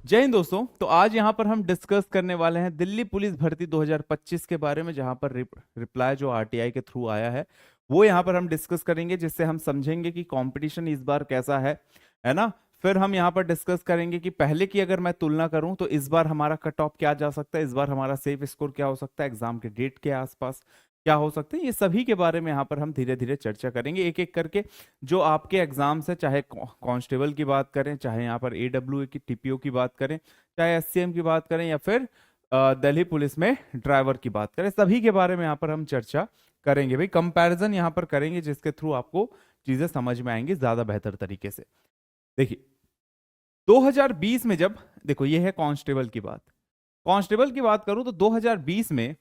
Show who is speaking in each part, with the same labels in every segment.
Speaker 1: जय हिंद दोस्तों। तो आज यहाँ पर हम डिस्कस करने वाले हैं दिल्ली पुलिस भर्ती 2025 के बारे में, जहाँ पर रिप्लाई जो आरटीआई के थ्रू आया है वो यहाँ पर हम डिस्कस करेंगे, जिससे हम समझेंगे कि कंपटीशन इस बार कैसा है ना। फिर हम यहाँ पर डिस्कस करेंगे कि पहले की अगर मैं तुलना करूं तो इस बार हमारा कट ऑफ क्या जा सकता है, इस बार हमारा सेफ स्कोर क्या हो सकता है, एग्जाम के डेट के आसपास क्या हो सकते हैं, ये सभी के बारे में यहाँ पर हम धीरे धीरे चर्चा करेंगे एक एक करके। जो आपके एग्जाम्स है, चाहे कांस्टेबल की बात करें, चाहे यहाँ पर एडब्ल्यू की टीपीओ की बात करें, चाहे एससीएम की बात करें, या फिर दिल्ली पुलिस में ड्राइवर की बात करें, सभी के बारे में यहाँ पर हम चर्चा करेंगे भाई। कंपैरिजन यहाँ पर करेंगे जिसके थ्रू आपको चीजें समझ में आएंगी ज्यादा बेहतर तरीके से। देखिए 2020 में जब, देखो ये है कांस्टेबल की बात, कांस्टेबल की बात करूं तो 2020 में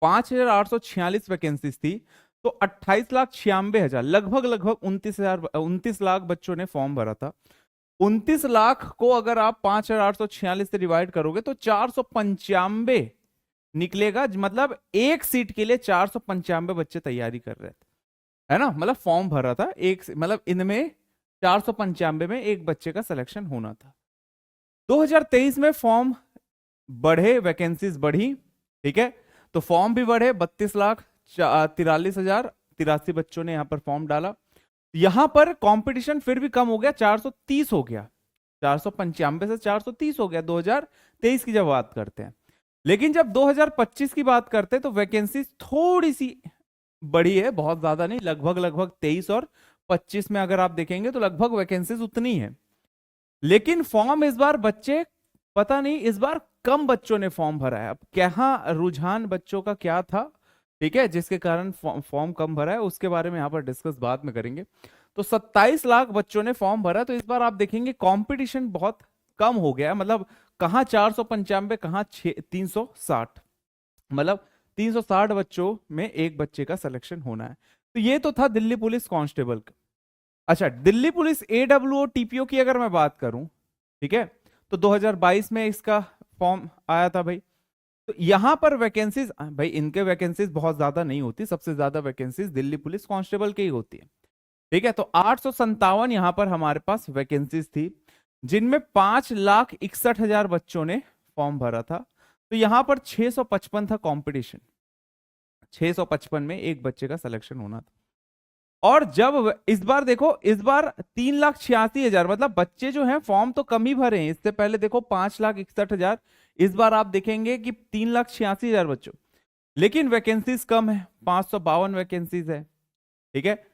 Speaker 1: 5,846 वैकेंसीज थी। तो 28,96,000, लगभग लगभग 29 लाख बच्चों ने फॉर्म भरा था। 29 लाख को अगर आप 5,846 से डिवाइड करोगे तो 495 निकलेगा। मतलब एक सीट के लिए 495 बच्चे तैयारी कर रहे थे, है ना। मतलब फॉर्म भरा था एक मतलब इनमें 495 में एक बच्चे का सिलेक्शन होना था। 2023 में फॉर्म बढ़े, वैकेंसीज बढ़ी, ठीक है। तो फॉर्म भी बढ़े, 32,43,083 बच्चों ने यहां पर फॉर्म डाला। यहां पर कंपटीशन फिर भी कम हो गया, 430 हो गया, 495 से 430 हो गया 2023 की जब बात करते हैं। लेकिन जब 2025 की बात करते हैं तो वैकेंसी थोड़ी सी बढ़ी है, बहुत ज्यादा नहीं, लगभग लगभग 23 और 25 में अगर आप देखेंगे तो लगभग वैकेंसीज उतनी है। लेकिन फॉर्म इस बार बच्चे, पता नहीं इस बार कम बच्चों ने फॉर्म भरा है। अब क्या रुझान बच्चों का क्या था, ठीक है, जिसके कारण फॉर्म कम भरा है, उसके बारे में यहां पर डिस्कस बाद में करेंगे। तो 27 लाख बच्चों ने फॉर्म भरा। तो इस बार आप देखेंगे कंपटीशन बहुत कम हो गया है। मतलब कहाँ 495, कहाँ 360, मतलब 360 बच्चों में एक बच्चे का सिलेक्शन होना है। तो ये तो था दिल्ली पुलिस कांस्टेबल का। अच्छा, दिल्ली पुलिस एडब्ल्यूओ टीपीओ की अगर मैं बात करूं, ठीक है, तो 2022 में इसका फॉर्म आया था भाई। तो यहां पर वैकेंसीज, भाई इनके वैकेंसीज बहुत ज्यादा नहीं होती, सबसे ज्यादा वैकेंसीज दिल्ली पुलिस कांस्टेबल की ही होती है, ठीक है। तो 857 यहां पर हमारे पास वैकेंसीज थी, जिनमें 5,61,000 बच्चों ने फॉर्म भरा था। तो यहां पर 655 था कंपटीशन, 655 में एक बच्चे का सिलेक्शन होना था। और जब इस बार देखो, इस बार 3,86,000, मतलब बच्चे जो हैं फॉर्म तो कम ही भरे हैं। इससे पहले देखो 5,61,000, इस बार आप देखेंगे कि 3,86,000 बच्चों, लेकिन वैकेंसीज कम है, 552 वैकेंसीज है, ठीक है।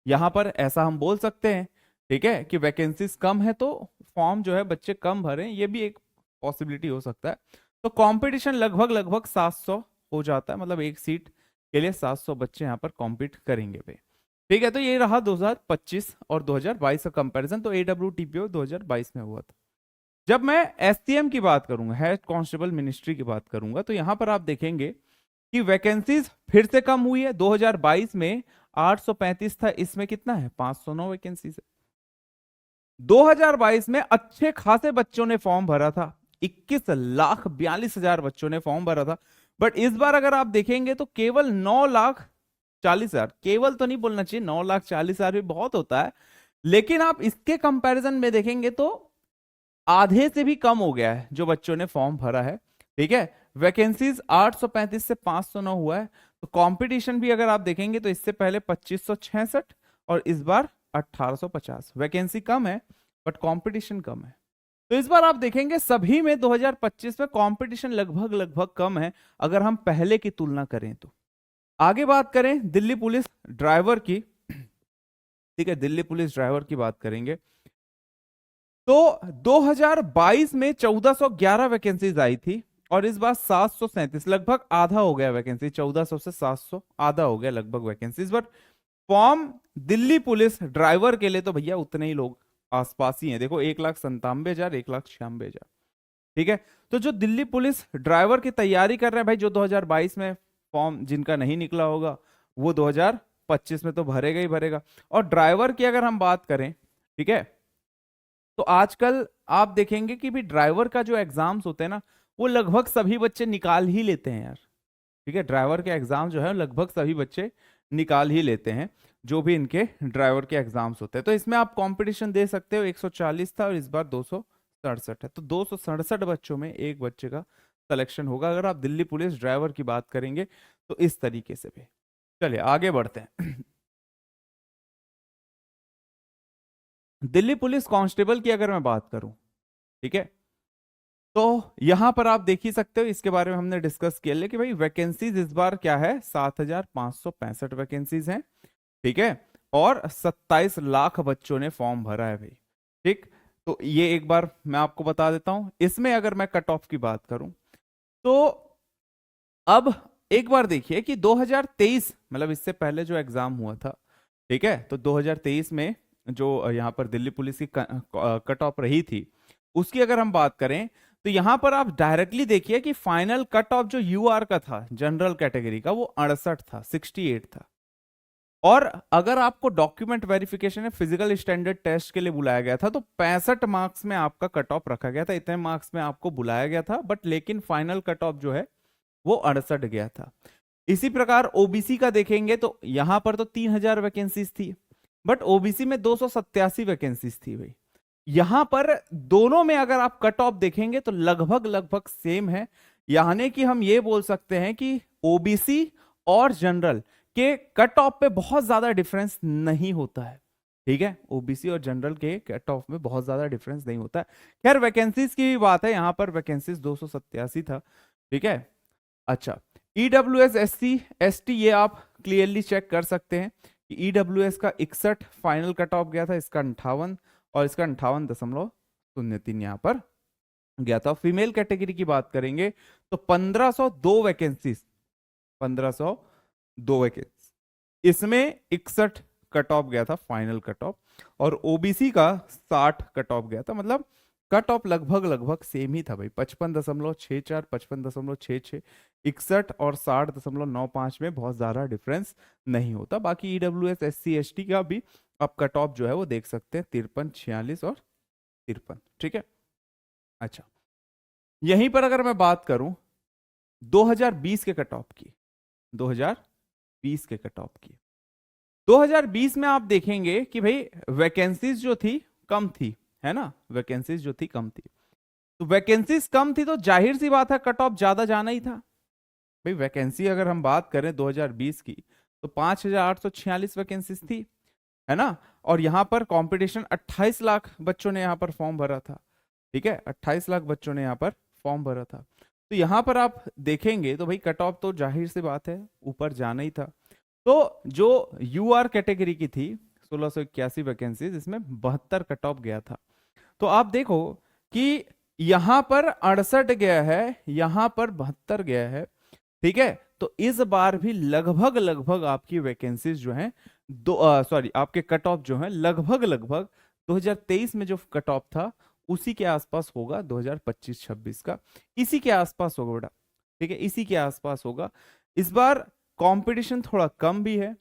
Speaker 1: यहां पर ऐसा हम बोल सकते हैं, ठीक है, कि वैकेंसीज कम है तो फॉर्म जो है बच्चे कम भरे, ये भी एक पॉसिबिलिटी हो सकता है। तो कंपटीशन लगभग लगभग 700 हो जाता है, मतलब एक सीट के लिए 700 बच्चे यहाँ पर कॉम्पीट करेंगे भाई, ठीक है। तो ये रहा 2025 और 2022 का कंपैरिजन। तो एडब्ल्यू टीपीओ 2022 में हुआ था। जब मैं एसटीएम की बात करूंगा, हेड कांस्टेबल मिनिस्ट्री की बात करूंगा, तो यहां पर आप देखेंगे कि वैकेंसीज फिर से कम हुई है। 2022 में 835 था, इसमें कितना है, 509 वैकेंसीज है। 2022 में अच्छे खासे बच्चों ने फॉर्म भरा था, 21,42,000 बच्चों ने फॉर्म भरा था। बट इस बार अगर आप देखेंगे तो केवल 9,40,000, केवल तो नहीं बोलना चाहिए, 9,40,000 भी बहुत होता है, लेकिन आप इसके कंपैरिजन में देखेंगे तो आधे से भी कम हो गया है जो बच्चों ने फॉर्म भरा है, ठीक है। वैकेंसीज 835 से 509 हुआ है। तो कंपटीशन भी अगर आप देखेंगे तो इससे पहले 2566 और इस बार 1850, वैकेंसी कम है बट कंपटीशन कम है। तो इस बार आप देखेंगे सभी में 2025 में कंपटीशन लगभग लगभग कम है अगर हम पहले की तुलना करें तो। आगे बात करें दिल्ली पुलिस ड्राइवर की, ठीक है, दिल्ली पुलिस ड्राइवर की बात करेंगे तो 2022 में 1411 वैकेंसीज आई थी और इस बार 737, लगभग आधा हो गया वैकेंसी, 1400 से 700 आधा हो गया लगभग vacancies. But form Delhi police driver के लिए तो भैया उतने ही लोग आसपास ही हैं। देखो 1,97,000, 1,96,000, ठीक है। तो जो दिल्ली पुलिस ड्राइवर की तैयारी कर रहे हैं भाई, जो 2022 में फॉर्म जिनका नहीं निकला होगा वो 2025 में तो भरेगा ही भरेगा। और ड्राइवर की अगर हम बात करें, ठीक है, तो आजकल आप देखेंगे कि भी ड्राइवर का जो एग्जाम्स होते हैं ना, वो लगभग सभी बच्चे निकाल ही लेते हैं यार, ठीक है। ड्राइवर के एग्जाम जो है लगभग सभी बच्चे निकाल ही लेते हैं, जो भी इनके ड्राइवर के एग्जाम्स होते हैं। तो इसमें आप कंपटीशन दे सकते हो, 140 था और इस बार 67 है, तो 267 बच्चों में एक बच्चे का सिलेक्शन होगा अगर आप दिल्ली पुलिस ड्राइवर की बात करेंगे तो इस तरीके से भी। चलिए आगे बढ़ते हैं। दिल्ली पुलिस कांस्टेबल की अगर मैं बात करूं, ठीक है, तो यहां पर आप देख ही सकते हो, इसके बारे में हमने डिस्कस किया ले कि भाई वैकेंसीज इस बार क्या है, 7,565 वैकेंसीज हैं, ठीक है, और 27 लाख बच्चों ने फॉर्म भरा है भाई, ठीक। तो ये एक बार मैं आपको बता देता हूं। इसमें अगर मैं कट ऑफ की बात करूं तो अब एक बार देखिए कि 2023 मतलब इससे पहले जो एग्जाम हुआ था, ठीक है, तो 2023 में जो यहाँ पर दिल्ली पुलिस की कट ऑफ रही थी उसकी अगर हम बात करें तो यहां पर आप डायरेक्टली देखिए कि फाइनल कट ऑफ जो यूआर का था जनरल कैटेगरी का वो 68 था, 68 था। और अगर आपको डॉक्यूमेंट वेरिफिकेशन या फिजिकल स्टैंडर्ड टेस्ट के लिए बुलाया गया था तो 65 मार्क्स में आपका कट ऑफ रखा गया था, इतने मार्क्स में आपको बुलाया गया था, बट लेकिन फाइनल कट ऑफ जो है वो 68 गया था। इसी प्रकार ओबीसी का देखेंगे तो यहां पर तो 3000 वैकेंसीज थी, बट ओबीसी में 287 वैकेंसीज थी भाई। यहां पर दोनों में अगर आप कट ऑफ देखेंगे तो लगभग लगभग सेम है, यानी कि हम ये बोल सकते हैं कि ओबीसी और जनरल के कट ऑफ पे बहुत ज्यादा डिफरेंस नहीं होता है, ठीक है, ओबीसी और जनरल के कट ऑफ में बहुत ज्यादा डिफरेंस नहीं होता है। खैर वैकेंसीज की भी बात है, यहां पर वैकेंसीज 287 था, ठीक है। अच्छा, ईडब्ल्यूएस एससी एसटी ये आप क्लियरली चेक कर सकते हैं कि ईडब्ल्यूएस का 61 फाइनल कट ऑफ गया था, इसका 58 और इसका 58.03 यहां पर गया था। फीमेल कैटेगरी की बात करेंगे तो 1502 वैकेंसीज, 1502 वैकेंसी, इसमें 61 कट ऑफ गया था फाइनल कट ऑफ, और ओबीसी का 60 कट ऑफ गया था। मतलब कट ऑफ लगभग लगभग सेम ही था भाई, 55.64, 55.66, 61 और 60.95 में बहुत ज्यादा डिफरेंस नहीं होता। बाकी ईडब्ल्यूएस एससी एसटी का भी आप कट ऑफ जो है वो देख सकते हैं, 53, 46 और 53, ठीक है। अच्छा, यहीं पर अगर मैं बात करूं 2020 के कट ऑफ की, 2020 के कट ऑफ की, 2020 में आप देखेंगे कि भाई वैकेंसीज जो थी कम थी, है ना, वैकेंसीज जो थी कम थी, तो वैकेंसीज कम थी तो जाहिर सी बात है कट ऑफ ज्यादा जाना ही था भाई। वैकेंसी अगर हम बात करें 2020 की तो 5,846 वैकेंसीज थी, है ना, और यहां पर कंपटीशन 28 लाख बच्चों ने यहां पर फॉर्म भरा था, ठीक है, 28 लाख बच्चों ने यहां पर फॉर्म भरा था। तो यहां पर आप देखेंगे तो भाई कट ऑफ तो जाहिर सी बात है ऊपर जाना ही था। तो जो यूआर कैटेगरी की थी 1681 वैकेंसीज, इसमें 72 कट ऑफ गया था। तो आप देखो कि यहां पर 68 गया है, यहां पर 72 गया है, ठीक है। तो इस बार भी लगभग लगभग आपकी वैकेंसीज जो है सॉरी आपके कट ऑफ जो है लगभग लगभग 2023 में जो कट ऑफ था उसी के आसपास होगा 2025-26 का, इसी के आसपास होगा बेटा, ठीक है, इसी के आसपास होगा। इस बार कंपटीशन थोड़ा कम भी है,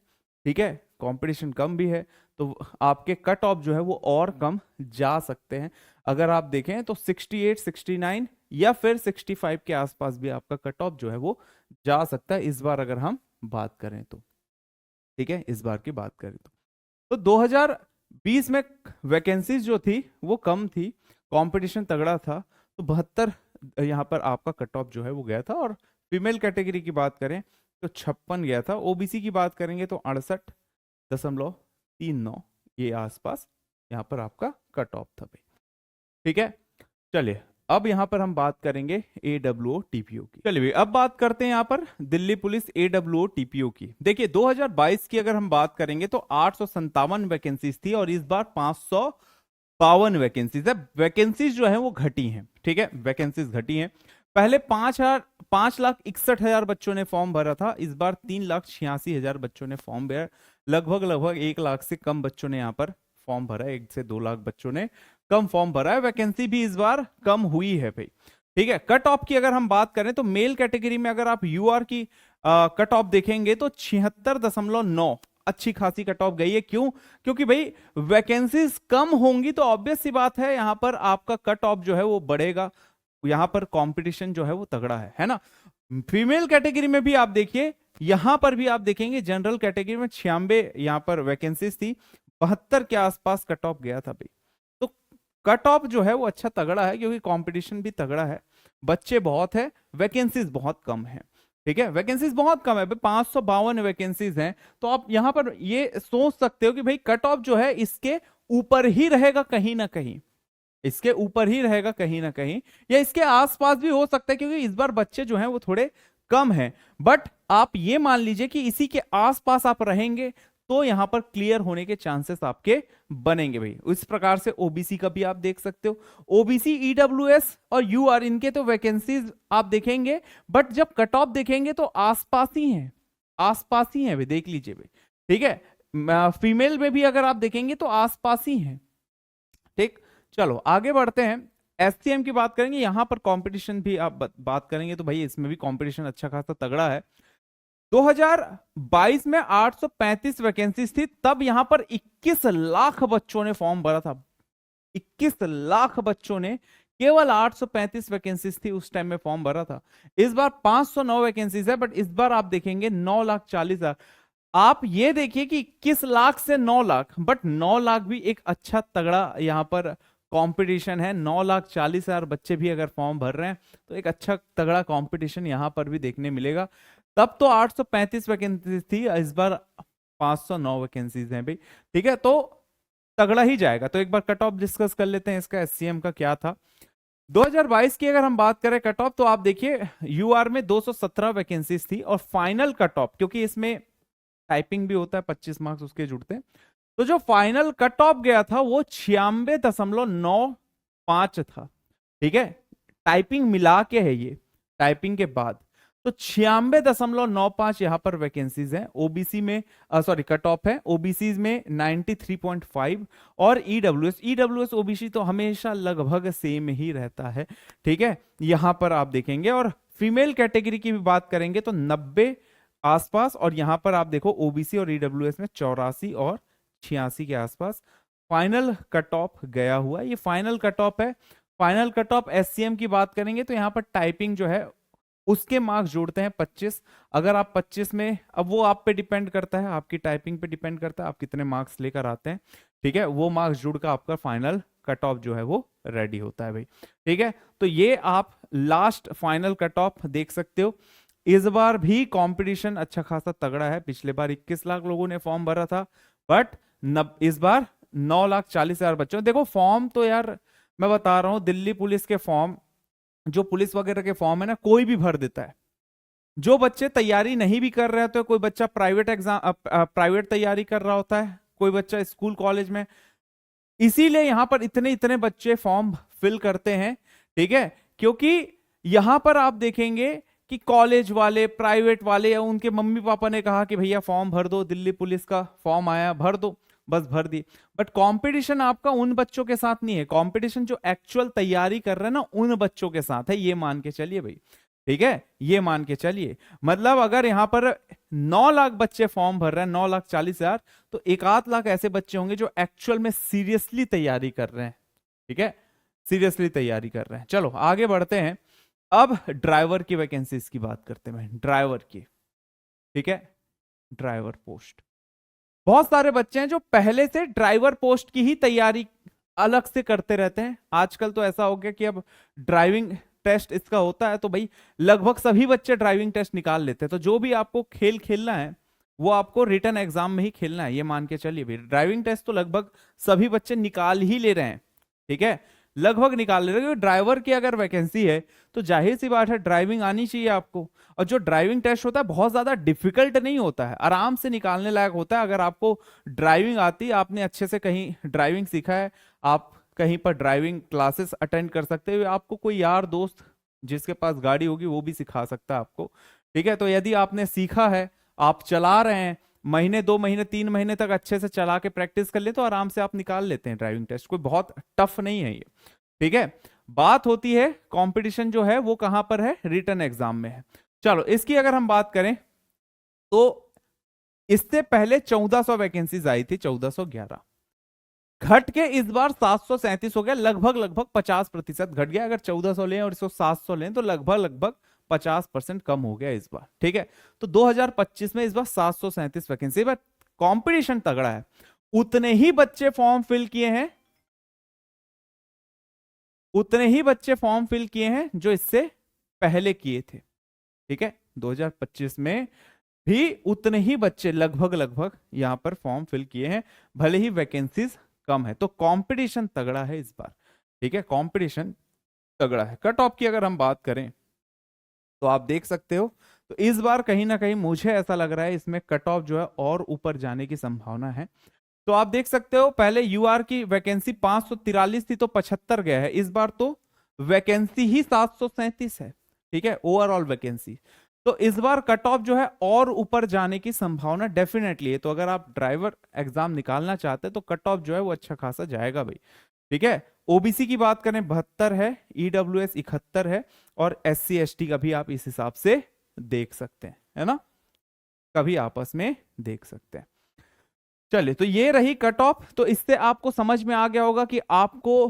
Speaker 1: ठीक है, कंपटीशन कम भी है, तो आपके कट ऑफ जो है वो और कम जा सकते हैं। अगर आप देखें तो 68, 69 या फिर 65 के आसपास भी आपका कट ऑफ जो है वो जा सकता है इस बार अगर हम बात करें तो, ठीक है, इस बार की बात करें तो 2020 में वैकेंसीज जो थी वो कम थी, कंपटीशन तगड़ा था, तो 72 यहाँ पर आपका कट ऑफ जो है वो गया था। और फीमेल कैटेगरी की बात करें तो 56 गया था, ओबीसी की बात करेंगे तो 68.39 ये आसपास यहाँ पर आपका कट ऑफ था भाई, ठीक है। चलिए अब यहां पर हम बात करेंगे एडब्ल्यूओ टीपीओ की। चलिए अब बात करते हैं यहां पर दिल्ली पुलिस एडब्ल्यूओ टीपीओ की। देखिए 2022 की अगर हम बात करेंगे तो 857 वैकेंसीज थी और इस बार 552 वैकेंसीज है। वैकेंसीज जो है वो घटी हैं, ठीक है, वैकेंसीज घटी हैं। पहले 5,61,000 बच्चों ने फॉर्म भरा था, इस बार 3,86,000 बच्चों ने फॉर्म भरा, लगभग लगभग 1 लाख से कम बच्चों ने यहाँ पर फॉर्म भरा है, 1 से 2 लाख बच्चों ने कम फॉर्म भरा है। वैकेंसी भी इस बार कम हुई है भाई, ठीक है। कट ऑफ की अगर हम बात करें तो मेल कैटेगरी में अगर आप यूआर की कट ऑफ देखेंगे तो 76.9 अच्छी खासी कट ऑफ गई है। क्यों? क्योंकि भाई वैकेंसीज कम होंगी तो ऑब्वियस सी बात है यहां पर आपका कट ऑफ जो है वो बढ़ेगा, यहां पर कंपटीशन जो है वो तगड़ा है ना। फीमेल कैटेगरी में भी आप देखिए, यहां पर भी आप देखेंगे जनरल कैटेगरी में 96 यहां पर वैकेंसीज थी, 72 के आसपास कट ऑफ गया था भाई। तो कट ऑफ जो है वो अच्छा तगड़ा है, क्योंकि कंपटीशन भी तगड़ा है, बच्चे बहुत है, वैकेंसीज बहुत कम है। ठीक है, वैकेंसीज बहुत कम है, 552 वैकेंसीज हैं। तो आप यहां पर ये सोच सकते हो कि भाई कट ऑफ जो है इसके ऊपर ही रहेगा कहीं ना कहीं, इसके ऊपर ही रहेगा कहीं ना कहीं, या इसके आसपास भी हो सकता है, क्योंकि इस बार बच्चे जो हैं वो थोड़े कम हैं। बट आप ये मान लीजिए कि इसी के आसपास आप रहेंगे तो यहां पर क्लियर होने के चांसेस आपके बनेंगे भाई। इस प्रकार से ओबीसी का भी आप देख सकते हो, ओबीसी, ईडब्ल्यूएस और यूआर, इनके तो वैकेंसीज आप देखेंगे, बट जब कट ऑफ देखेंगे तो आसपास ही है, आसपास ही है भाई, देख लीजिए भाई। ठीक है, फीमेल में भी अगर आप देखेंगे तो आसपास ही है। ठीक, चलो आगे बढ़ते हैं। एससीएम की बात करेंगे, यहां पर कंपटीशन भी आप बात करेंगे तो भाई इसमें भी कंपटीशन अच्छा खासा तगड़ा है। 2022 में 835 वैकेंसीज थी, तब यहां पर 21 लाख बच्चों ने फॉर्म भरा था। 21 लाख बच्चों ने केवल 835 वैकेंसीज थी उस टाइम में फॉर्म भरा था। इस बार 509 वैकेंसीज है, बट इस बार आप देखेंगे 9,40,000। आप ये देखिए कि 21 लाख से 9 लाख, बट 9 लाख भी एक अच्छा तगड़ा यहां पर कंपटीशन है। 9,40,000 बच्चे भी अगर फॉर्म भर रहे हैं तो एक अच्छा तगड़ा कंपटीशन यहां पर भी देखने मिलेगा। तब तो 835 वैकेंसीज थी, इस बार 509 वैकेंसीज हैं भाई। ठीक है, तो तगड़ा ही जाएगा। तो एक बार कट ऑफ डिस्कस कर लेते हैं इसका, एससीएम का क्या था। 2022 की अगर हम बात करें कट ऑफ, तो आप देखिए यूआर में 217 वैकेंसीज थी, और फाइनल कट ऑफ, क्योंकि इसमें टाइपिंग भी होता है, 25 मार्क्स उसके जुड़ते हैं, तो जो फाइनल कट ऑफ गया था वो 96.95 था। ठीक है, टाइपिंग मिला के है ये, टाइपिंग के बाद, तो 96.95 यहां पर वैकेंसीज है। ओबीसी में सॉरी कट ऑफ है, ओबीसी में 93.5, और ईडब्ल्यूएस ओबीसी तो हमेशा लगभग सेम ही रहता है। ठीक है, यहां पर आप देखेंगे, और फीमेल कैटेगरी की भी बात करेंगे तो 90 आसपास, और यहां पर आप देखो ओबीसी और ईडब्ल्यूएस में 84 और 86 के आसपास फाइनल कट ऑफ गया हुआ। ये फाइनल कट ऑफ है। फाइनल कट ऑफ एससीएम की बात करेंगे तो यहां पर टाइपिंग जो है उसके मार्क्स जोड़ते हैं 25। अगर आप 25 में, अब वो आप पे डिपेंड करता है, आपकी टाइपिंग पे डिपेंड करता है आप कितने मार्क्स लेकर आते हैं। ठीक है, वो मार्क्स जुड़कर आपका फाइनल कट ऑफ जो है वो रेडी होता है भाई। ठीक है, तो ये आप लास्ट फाइनल कट ऑफ देख सकते हो। इस बार भी कंपटीशन अच्छा खासा तगड़ा है। पिछले बार 21 लाख लोगों ने फॉर्म भरा था, बट इस बार 9,40,000 बच्चों। देखो फॉर्म तो यार मैं बता रहा हूं, दिल्ली पुलिस के फॉर्म, जो पुलिस वगैरह के फॉर्म है ना, कोई भी भर देता है। जो बच्चे तैयारी नहीं भी कर रहे होते, कोई बच्चा प्राइवेट एग्जाम प्राइवेट तैयारी कर रहा होता है, कोई बच्चा स्कूल कॉलेज में, इसीलिए यहां पर इतने इतने बच्चे फॉर्म फिल करते हैं। ठीक है, क्योंकि यहां पर आप देखेंगे कि कॉलेज वाले, प्राइवेट वाले, या उनके मम्मी पापा ने कहा कि भैया फॉर्म भर दो, दिल्ली पुलिस का फॉर्म आया भर दो, बस भर दी। बट कंपटीशन आपका उन बच्चों के साथ नहीं है, कंपटीशन जो एक्चुअल तैयारी कर रहे हैं ना उन बच्चों के साथ है, ये मान के चलिए भाई। ठीक है, ये मान के चलिए, मतलब अगर यहां पर 9 लाख बच्चे फॉर्म भर रहे हैं, 9,40,000, तो 1 लाख ऐसे बच्चे होंगे जो एक्चुअल में सीरियसली तैयारी कर रहे हैं। ठीक है, सीरियसली तैयारी कर रहे हैं। चलो आगे बढ़ते हैं। अब ड्राइवर की वैकेंसीज की बात करते हैं, ड्राइवर की। ठीक है, ड्राइवर पोस्ट, बहुत सारे बच्चे हैं जो पहले से ड्राइवर पोस्ट की ही तैयारी अलग से करते रहते हैं। आजकल तो ऐसा हो गया कि अब ड्राइविंग टेस्ट इसका होता है, तो भाई लगभग सभी बच्चे ड्राइविंग टेस्ट निकाल लेते हैं। तो जो भी आपको खेल खेलना है वो आपको रिटन एग्जाम में ही खेलना है, ये मान के चलिए भाई। ड्राइविंग टेस्ट तो लगभग सभी बच्चे निकाल ही ले रहे हैं। ठीक है, लगभग निकाल ले रहे हैं, क्योंकि ड्राइवर की अगर वैकेंसी है तो जाहिर सी बात है ड्राइविंग आनी चाहिए आपको। और जो ड्राइविंग टेस्ट होता है बहुत ज्यादा डिफिकल्ट नहीं होता है, आराम से निकालने लायक होता है। अगर आपको ड्राइविंग आती है, आपने अच्छे से कहीं ड्राइविंग सीखा है, आप कहीं पर ड्राइविंग क्लासेस अटेंड कर सकते हो, आपको कोई यार दोस्त जिसके पास गाड़ी होगी वो भी सिखा सकता है आपको। ठीक है, तो यदि आपने सीखा है, आप चला रहे हैं, महीने 2 महीने 3 महीने तक अच्छे से चला के प्रैक्टिस कर ले, तो आराम से आप निकाल लेते हैं ड्राइविंग टेस्ट, कोई बहुत टफ नहीं है ये। ठीक है, बात होती है कंपटीशन जो है वो कहां पर है, रिटन एग्जाम में है। चलो इसकी अगर हम बात करें तो इससे पहले 1400 वैकेंसीज आई थी, 1411 घट के इस बार 737 हो गया, लगभग 50% घट गया। अगर 1400 लें और इसको 700 लें तो लगभग 50% कम हो गया इस बार। ठीक है, तो 2025 में इस बार 737 वैकेंसी, बट कंपटीशन तगड़ा है। उतने ही बच्चे फॉर्म फिल किए हैं उतने ही बच्चे फॉर्म फिल किए हैं जो इससे पहले किए थे। ठीक है, 2025 में भी उतने ही बच्चे लगभग यहां पर फॉर्म फिल किए हैं, भले ही वैकेंसीज कम है। तो कंपटीशन तगड़ा है इस बार। ठीक है, कंपटीशन तगड़ा है। कट ऑफ की अगर हम बात करें तो आप देख सकते हो, तो इस बार कहीं ना कहीं मुझे ऐसा लग रहा है इसमें कट ऑफ जो है और ऊपर जाने की संभावना है। तो आप देख सकते हो, पहले यूआर की वैकेंसी 543 थी तो 75 गया है। इस बार तो वैकेंसी ही 737 है। ठीक है, ओवरऑल वैकेंसी। तो इस बार कट ऑफ जो है और ऊपर जाने की संभावना डेफिनेटली है। तो अगर आप ड्राइवर एग्जाम निकालना चाहते हैं तो कट ऑफ जो है वो अच्छा खासा जाएगा भाई। ठीक है, ओबीसी की बात करें 72 है, ईडब्ल्यूएस 71 है, और SC ST का भी आप इस हिसाब से देख सकते हैं, है ना, कभी आपस में देख सकते हैं। चलिए, तो ये रही कट ऑफ। तो इससे आपको समझ में आ गया होगा कि आपको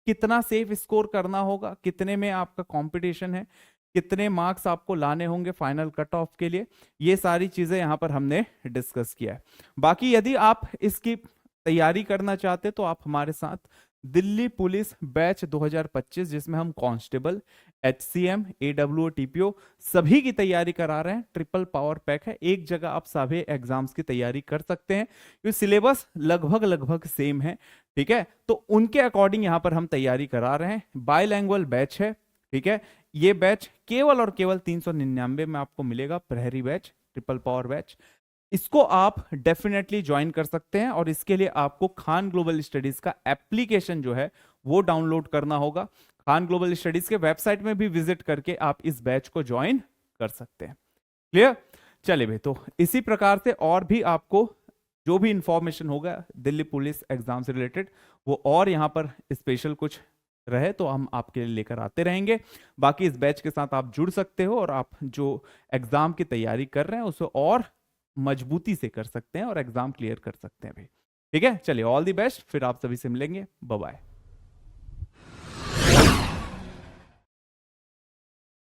Speaker 1: कितना सेफ स्कोर करना होगा, कितने में आपका कंपटीशन है, कितने मार्क्स आपको लाने होंगे फाइनल कट ऑफ के लिए। ये सारी चीजें यहां पर हमने डिस्कस किया है। बाकी यदि आप इसकी तैयारी करना चाहते तो आप हमारे साथ दिल्ली पुलिस बैच 2025, जिसमें हम कांस्टेबल, HCM, AWO, TPO सभी की तैयारी करा रहे हैं, ट्रिपल पावर पैक है। एक जगह आप सभी एग्जाम्स की तैयारी कर सकते हैं, क्योंकि सिलेबस लगभग सेम है। ठीक है, तो उनके अकॉर्डिंग यहां पर हम तैयारी करा रहे हैं। बायलैंग्वेज बैच है। ठीक है, ये बैच केवल और केवल 399 में आपको मिलेगा, प्रहरी बैच, ट्रिपल पावर बैच। इसको आप डेफिनेटली ज्वाइन कर सकते हैं, और इसके लिए आपको खान ग्लोबल स्टडीज का एप्लीकेशन जो है वो डाउनलोड करना होगा। खान ग्लोबल स्टडीज के वेबसाइट में भी विजिट करके आप इस बैच को ज्वाइन कर सकते हैं। क्लियर? चलिए भाई, तो इसी प्रकार से और भी आपको जो भी इंफॉर्मेशन होगा दिल्ली पुलिस एग्जाम से रिलेटेड, वो और यहां पर स्पेशल कुछ रहे तो हम आपके लिए लेकर आते रहेंगे। बाकी इस बैच के साथ आप जुड़ सकते हो, और आप जो एग्जाम की तैयारी कर रहे हैं उसे और मजबूती से कर सकते हैं और एग्जाम क्लियर कर सकते हैं भाई। ठीक है, चलिए, ऑल द बेस्ट। फिर आप सभी से मिलेंगे। Bye bye.